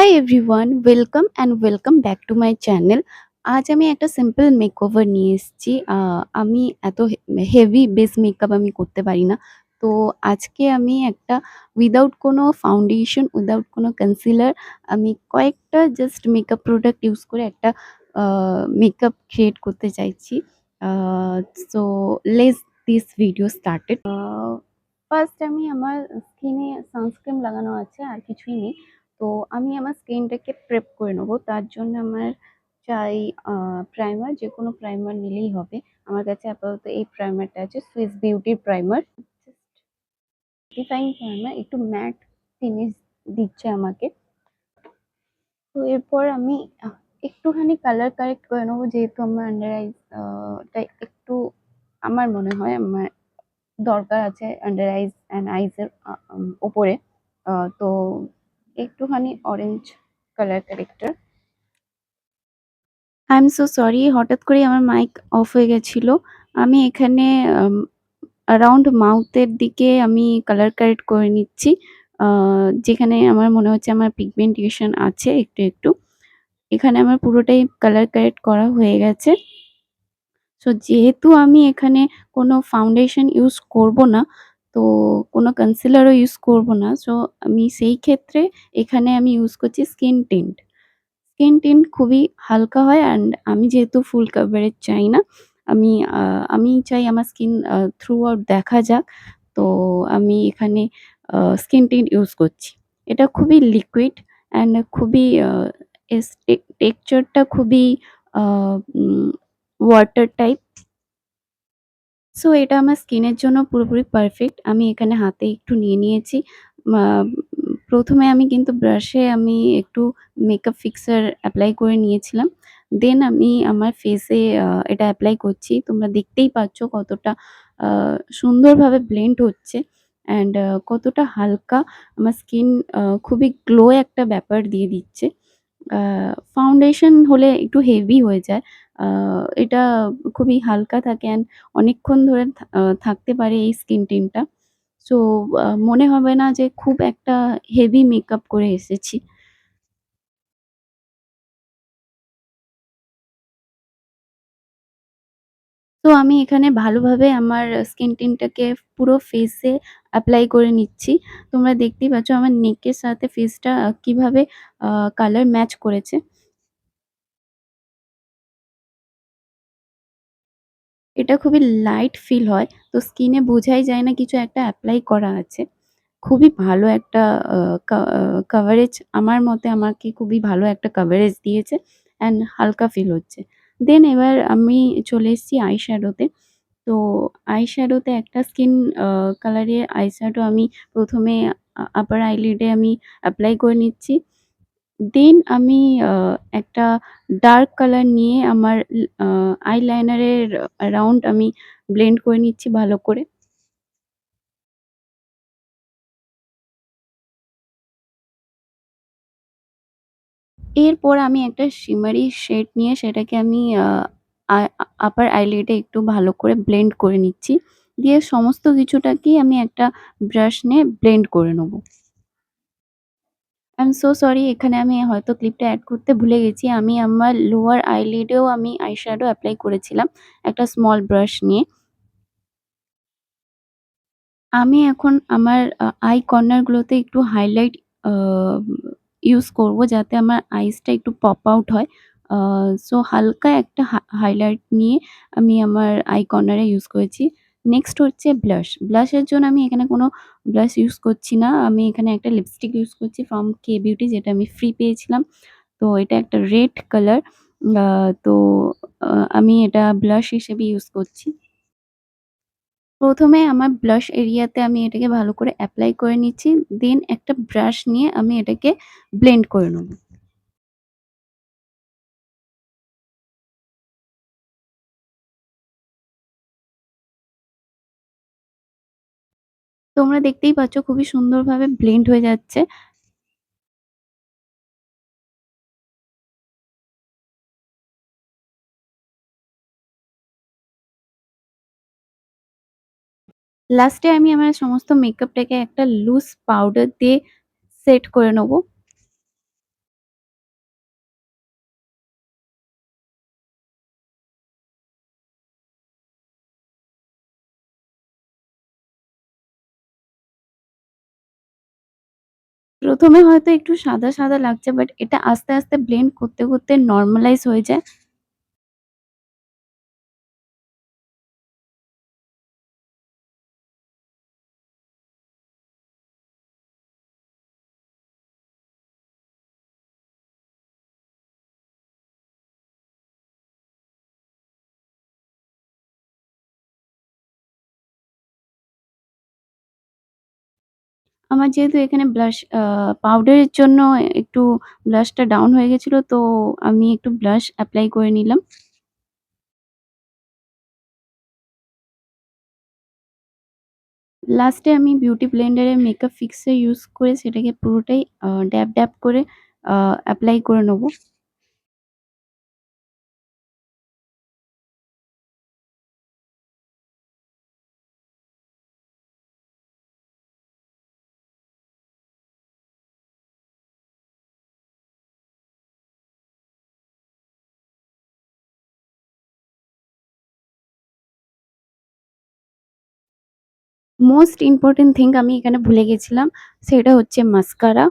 Hi everyone, welcome back to my channel. আজ আমি একটা সিম্পল মেকওভার নিয়ে এসেছি। আমি এত হেভি বেস মেকআপ আমি করতে পারি না। তো আজকে আমি একটা উইদাউট কোনো ফাউন্ডেশন, উইদাউট কোনো কনসিলার আমি কয়েকটা জাস্ট মেকআপ প্রোডাক্ট ইউজ করে একটা মেকআপ ক্রিয়েট করতে চাইছি। Uh so let's this video started. First আমি আমার স্কিনে সানস্ক্রিন লাগানো আছে, আর কিছুই নেই। তো আমি আমার স্কিনটাকে প্রেপ করে নেবো। তার জন্য আমার চাই প্রাইমার, যেকোনো প্রাইমার নিলেই হবে। আমার কাছে আপাতত এই প্রাইমারটা আছে, সুইস বিউটির প্রাইমার। ডিফাইন প্রাইমার, একটু ম্যাট ফিনিশ দিচ্ছে আমাকে। তো এরপর আমি একটুখানি কালার কারেক্ট করে নেবো, যেহেতু আমার আন্ডার আইস টা একটু, আমার মনে হয় আমার দরকার আছে আন্ডার আইস অ্যান্ড আইস এর উপরে। তো একটুখানি orange colour corrector. I am so sorry, হঠাৎ করেই আমার মাইক অফ হয়ে গেছিল। আমি এখানে অ্যারাউন্ড মাউথের দিকে আমি কালার কারেক্ট করে নিচ্ছি। আ যেখানে আমার মনে হচ্ছে আমার পিগমেন্টেশন আছে একটু। এখানে আমার পুরোটাই কালার কারেক্ট করা হয়ে গেছে। সো যেহেতু আমি এখানে কোনো ফাউন্ডেশন ইউজ করব না, তো কোনো কনসিলারও ইউজ করব না। সো আমি সেই ক্ষেত্রে এখানে আমি ইউজ করছি স্কিন টিন্ট। স্কিন টিন্ট খুবই হালকা হয়, অ্যান্ড আমি যেহেতু ফুল কাভারেজ চাই না, আমি আ আমি চাই আমার স্কিন থ্রু আউট দেখা যাক। তো আমি এখানে স্কিন টিন্ট ইউজ করছি। এটা খুবই লিকুইড অ্যান্ড খুবই টেক্সচারটা খুবই আ উম ওয়াটার টাইপ। সো এটা আমার স্কিনের জন্য পুরোপুরি পারফেক্ট। আমি এখানে হাতে একটু নিয়ে নিয়েছি। মা ১ম এ আমি কিন্তু ব্রাশে আমি একটু মেকআপ ফিক্সার এপ্লাই করে নিয়েছিলাম। দেন আমি আমার ফেসে এটা এপ্লাই করছি। তোমরা দেখতেই পাচ্ছ কতটা আ সুন্দরভাবে ব্লেন্ড হচ্ছে, অ্যান্ড কতটা হালকা আমার স্কিন খুবই গ্লো একটা ব্যাপার দিয়ে দিচ্ছে। আ ফাউন্ডেশন হলে একটু হেভি হয়ে যায়। আ এটা খুবই হালকা থাকে, অ্যান্ড অনেকক্ষণ ধরে থাকতে পারে এই স্কিন টিনটা। সো মনে হবে না যে খুব একটা হেভি মেকআপ করে এসেছি। তো আমি এখানে ভালোভাবে আমার স্কিন টিনটাকে পুরো ফেসে এপ্লাই করে নিচ্ছি। তোমরা দেখতেই পাচ্ছ আমার নেকের সাথে ফেসটা কিভাবে আ কালার ম্যাচ করেছে। এটা খুবই লাইট ফিল হয়। তো স্কিনে বোঝাই যায় না কিছু একটা এপ্লাই করা আছে। খুবই ভালো একটা আ কা আ কাভারেজ, আমার মতে আমাকে খুবই ভালো একটা কাভারেজ দিয়েছে, অ্যান্ড হালকা ফিল হচ্ছে। দেন এবার আমি চলে এসেছি আইশ্যাডোতে। তো আইশ্যাডোতে একটা স্কিন আ কালারের আইশ্যাডো আমি ১ম এ আপার আইলিডে আমি এপ্লাই করে নিচ্ছি। দেন আমি আ একটা ডার্ক কালার নিয়ে আমার আইলাইনারের অ্যারাউন্ড আমি ব্লেন্ড করে নিচ্ছি ভালো করে। এরপর আমি একটা শিমারি শেড নিয়ে সেটাকে আমি আ আ আপার আইলিডে একটু ভালো করে ব্লেন্ড করে নিচ্ছি। দিয়ে সমস্ত কিছুটাকেই আমি একটা ব্রাশ নিয়ে ব্লেন্ড করে নেব। আই এম সো সরি, এখানে আমি হয়তো ক্লিপটা এড করতে ভুলে গেছি। আমি আমার লোয়ার আইলিডেও আমি আইশ্যাডো এপ্লাই করেছিলাম একটা স্মল ব্রাশ নিয়ে। আমি এখন আমার আই কর্নার গুলোতে একটু হাইলাইট আ ইউজ করব, যাতে আমার আইসটা একটু পপ আউট হয়। আ সো হালকা একটা হাইলাইট নিয়ে আমি আমার আই কর্নারে ইউজ করেছি। নেক্সট হচ্ছে ব্লাশ। ব্লাশের জন্য আমি এখানে কোনো ব্লাশ ইউজ করছি না। আমি এখানে একটা লিপস্টিক ইউজ করছি ফ্রম কে বিউটি, যেটা আমি ফ্রি পেয়েছিলাম। তো এটা একটা রেড কালার। আ তো আমি এটা ব্লাশ হিসেবে ইউজ করছি। ১ম এ আমার ব্লাশ এরিয়াতে আমি এটাকে ভালো করে এপ্লাই করে নিচ্ছি। দেন একটা ব্রাশ নিয়ে আমি এটাকে ব্লেন্ড করে নেব। তোমরা দেখতেই পাচ্ছ খুবই সুন্দরভাবে ব্লেন্ড হয়ে যাচ্ছে। লাস্টে আমি আমার সমস্ত মেকআপটাকে একটা লুজ পাউডার দিয়ে সেট করে নেব। ১ম এ হয়তো একটু সাদা, সাদা লাগছে বাট এটা আস্তে, আস্তে ব্লেন্ড করতে, করতে নরমালাইজ হয়ে যায়। আমার যেহেতু এখানে ব্লাশ পাউডারের জন্য একটু ব্লাশটা ডাউন হয়ে গেছিল তো আমি একটু ব্লাশ এপ্লাই করে নিলাম। লাস্টে আমি বিউটি ব্লেন্ডারে মেকআপ ফিক্সার ইউজ করে সেটাকে পুরোটাই ড্যাব, ড্যাব করে আ এপ্লাই করে নেব। মোস্ট ইম্পোর্টেন্ট থিং আমি এখানে ভুলে গেছিলাম সেটা হচ্ছে মাস্কারা।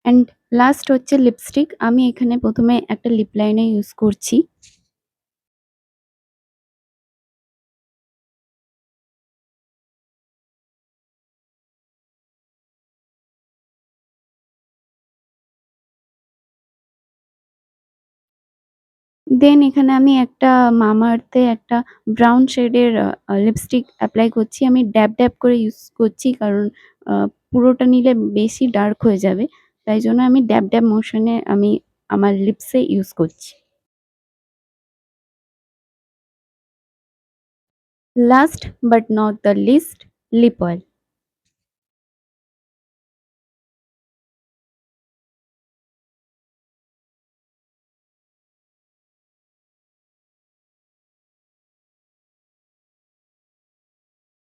অ্যান্ড লাস্ট হচ্ছে লিপস্টিক। আমি এখানে ১ম এ একটা লিপ লাইনার ইউজ করছি। দেন এখানে আমি একটা Mamaearth এর একটা ব্রাউন শেডের লিপস্টিক এপ্লাই করছি। আমি ড্যাব, ড্যাব করে ইউজ করছি কারণ আ পুরোটা নিলে বেশি ডার্ক হয়ে যাবে। তাই জন্য আমি ড্যাব, ড্যাব মোশন এ আমি আমার লিপস এ ইউজ করছি। Last but not the least lip oil.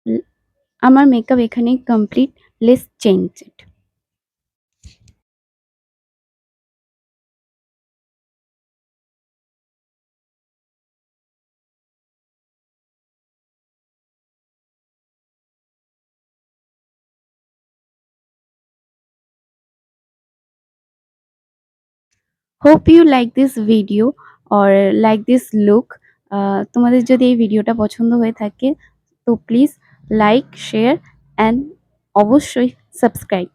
ল আমার মেকআপ এখানেই complete. Let's change it. Hope you like this video or like this look. তোমাদের যদি এই ভিডিওটা পছন্দ হয়ে থাকে তো প্লিজ লাইক, শেয়ার অ্যান্ড অবশ্যই সাবস্ক্রাইব।